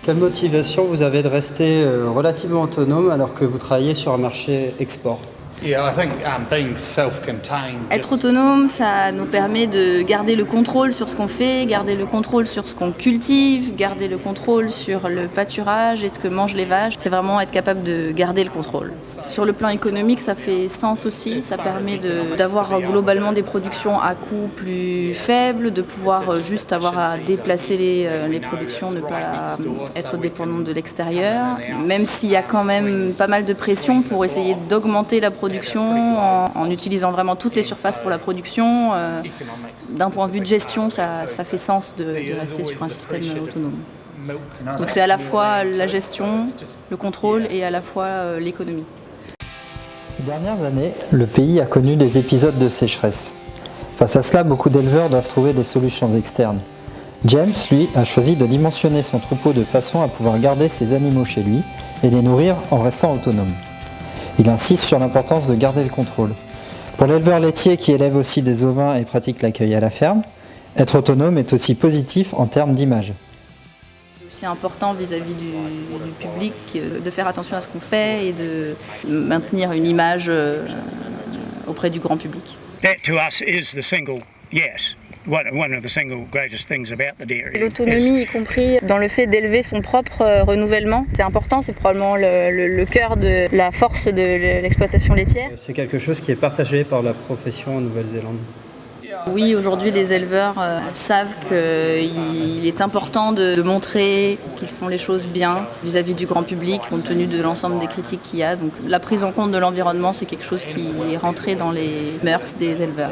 Quelle motivation vous avez de rester relativement autonome alors que vous travaillez sur un marché export? Être autonome, ça nous permet de garder le contrôle sur ce qu'on fait, garder le contrôle sur ce qu'on cultive, garder le contrôle sur le pâturage et ce que mangent les vaches. C'est vraiment être capable de garder le contrôle. Sur le plan économique, ça fait sens aussi. Ça permet d'avoir globalement des productions à coût plus faible, de pouvoir juste avoir à déplacer les productions, ne pas être dépendant de l'extérieur. Même s'il y a quand même pas mal de pression pour essayer d'augmenter la production en utilisant vraiment toutes les surfaces pour la production. D'un point de vue de gestion, ça fait sens de rester sur un système autonome. Donc c'est à la fois la gestion, le contrôle et à la fois l'économie. Ces dernières années, le pays a connu des épisodes de sécheresse. Face à cela, beaucoup d'éleveurs doivent trouver des solutions externes. James, lui, a choisi de dimensionner son troupeau de façon à pouvoir garder ses animaux chez lui et les nourrir en restant autonome. Il insiste sur l'importance de garder le contrôle. Pour l'éleveur laitier qui élève aussi des ovins et pratique l'accueil à la ferme, être autonome est aussi positif en termes d'image. C'est aussi important vis-à-vis du public de faire attention à ce qu'on fait et de maintenir une image auprès du grand public. That to us is the single, yes. One of the single greatest things about the dairy. L'autonomie, y compris dans le fait d'élever son propre renouvellement, c'est important, c'est probablement le cœur de la force de l'exploitation laitière. C'est quelque chose qui est partagé par la profession en Nouvelle-Zélande. Oui, aujourd'hui les éleveurs savent qu'il est important de montrer qu'ils font les choses bien vis-à-vis du grand public, compte tenu de l'ensemble des critiques qu'il y a. Donc la prise en compte de l'environnement, c'est quelque chose qui est rentré dans les mœurs des éleveurs.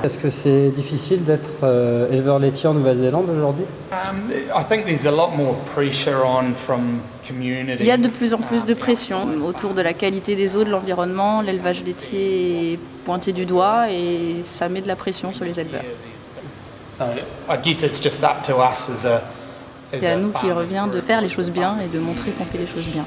Est-ce que c'est difficile d'être éleveur laitier en Nouvelle-Zélande aujourd'hui? Il y a de plus en plus de pression autour de la qualité des eaux, de l'environnement. L'élevage laitier est pointé du doigt et ça met de la pression sur les éleveurs. C'est à nous qu'il revient de faire les choses bien et de montrer qu'on fait les choses bien.